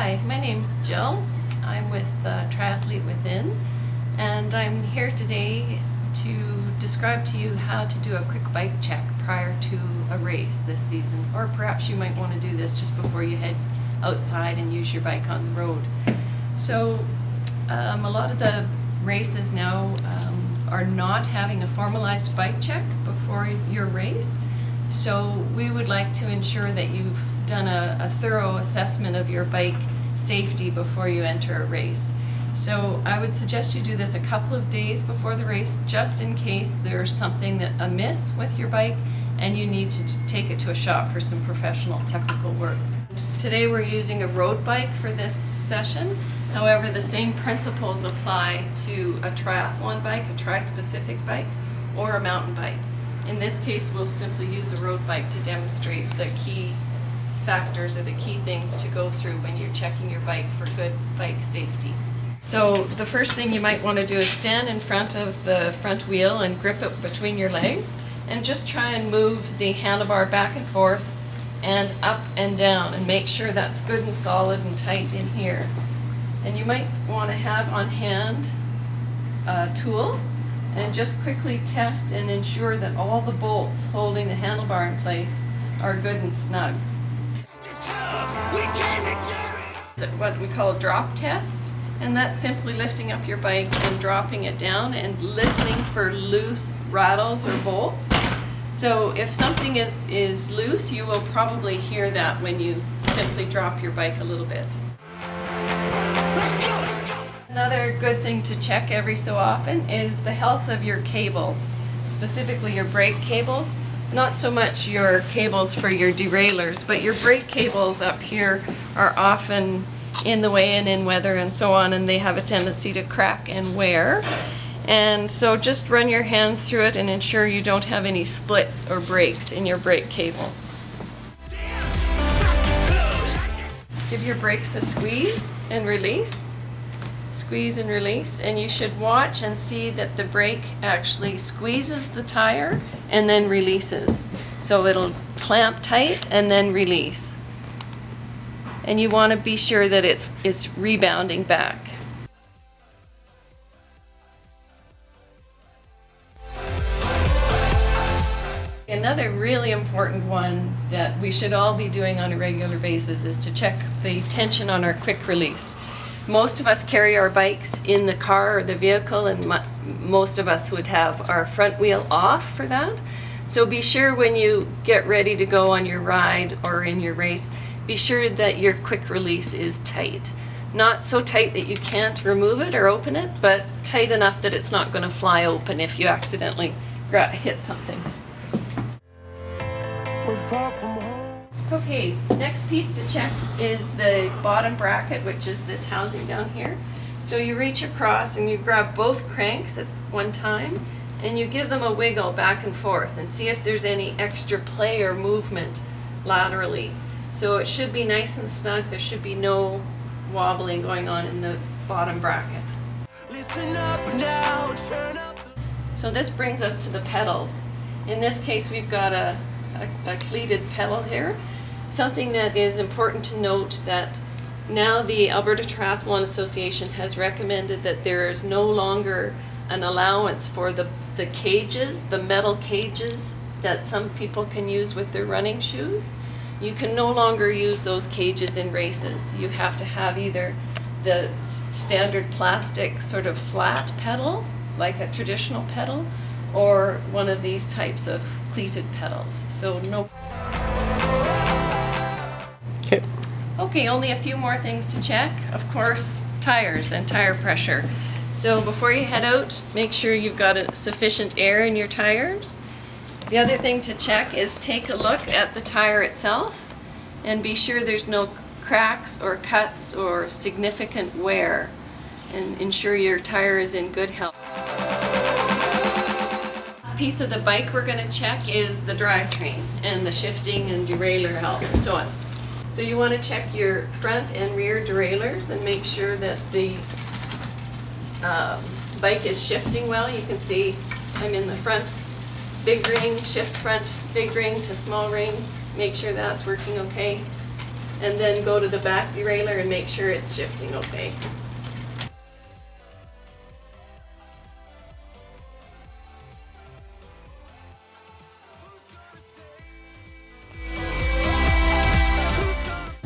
Hi, my name's Jill. I'm with Triathlete Within, and I'm here today to describe to you how to do a quick bike check prior to a race this season. Or perhaps you might want to do this just before you head outside and use your bike on the road. So a lot of the races now are not having a formalized bike check before your race. So we would like to ensure that you've done a thorough assessment of your bike safety before you enter a race. So I would suggest you do this a couple of days before the race, just in case there's something amiss with your bike and you need to take it to a shop for some professional technical work. Today we're using a road bike for this session. However, the same principles apply to a triathlon bike, a tri-specific bike, or a mountain bike. In this case, we'll simply use a road bike to demonstrate the key factors or the key things to go through when you're checking your bike for good bike safety. So the first thing you might want to do is stand in front of the front wheel and grip it between your legs and just try and move the handlebar back and forth and up and down and make sure that's good and solid and tight in here. And you might want to have on hand a tool and just quickly test and ensure that all the bolts holding the handlebar in place are good and snug. It's what we call a drop test, and that's simply lifting up your bike and dropping it down and listening for loose rattles or bolts. So if something is loose, you will probably hear that when you simply drop your bike a little bit. Another good thing to check every so often is the health of your cables, specifically your brake cables. Not so much your cables for your derailleurs, but your brake cables up here are often in the way and in weather and so on, and they have a tendency to crack and wear. And so just run your hands through it and ensure you don't have any splits or breaks in your brake cables. Give your brakes a squeeze and release. Squeeze and release, and you should watch and see that the brake actually squeezes the tire and then releases. So it'll clamp tight and then release. And you want to be sure that it's rebounding back. Another really important one that we should all be doing on a regular basis is to check the tension on our quick release. Most of us carry our bikes in the car or the vehicle, and most of us would have our front wheel off for that. So be sure when you get ready to go on your ride or in your race, be sure that your quick release is tight. Not so tight that you can't remove it or open it, but tight enough that it's not going to fly open if you accidentally hit something. Okay, next piece to check is the bottom bracket, which is this housing down here. So you reach across and you grab both cranks at one time and you give them a wiggle back and forth and see if there's any extra play or movement laterally. So it should be nice and snug. There should be no wobbling going on in the bottom bracket. Listen up now, turn up. So this brings us to the pedals. In this case, we've got a cleated pedal here. Something that is important to note that now the Alberta Triathlon Association has recommended that there is no longer an allowance for the cages, the metal cages that some people can use with their running shoes. You can no longer use those cages in races. You have to have either the standard plastic sort of flat pedal, like a traditional pedal, or one of these types of cleated pedals. So no. Okay, only a few more things to check. Of course, tires and tire pressure. So before you head out, make sure you've got sufficient air in your tires. The other thing to check is take a look at the tire itself and be sure there's no cracks or cuts or significant wear, and ensure your tire is in good health. This piece of the bike we're going to check is the drivetrain and the shifting and derailleur health and so on. So you want to check your front and rear derailleurs and make sure that the bike is shifting well. You can see I'm in the front, big ring, shift front, big ring to small ring. Make sure that's working okay. and then go to the back derailleur and make sure it's shifting okay.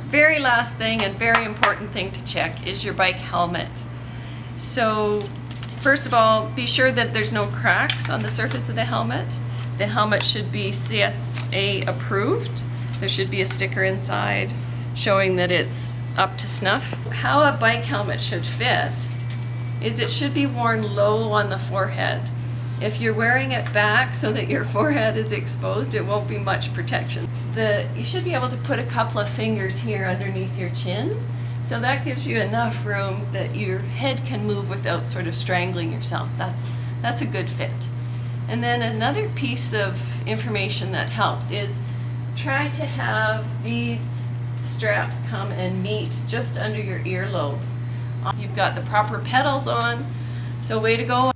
Very last thing and very important thing to check is your bike helmet. So first of all, be sure that there's no cracks on the surface of the helmet. The helmet should be CSA approved. There should be a sticker inside showing that it's up to snuff. How a bike helmet should fit is it should be worn low on the forehead. If you're wearing it back so that your forehead is exposed, it won't be much protection. You should be able to put a couple of fingers here underneath your chin, so that gives you enough room that your head can move without sort of strangling yourself. That's a good fit. And then another piece of information that helps is try to have these straps come and meet just under your earlobe. You've got the proper pedals on, so way to go.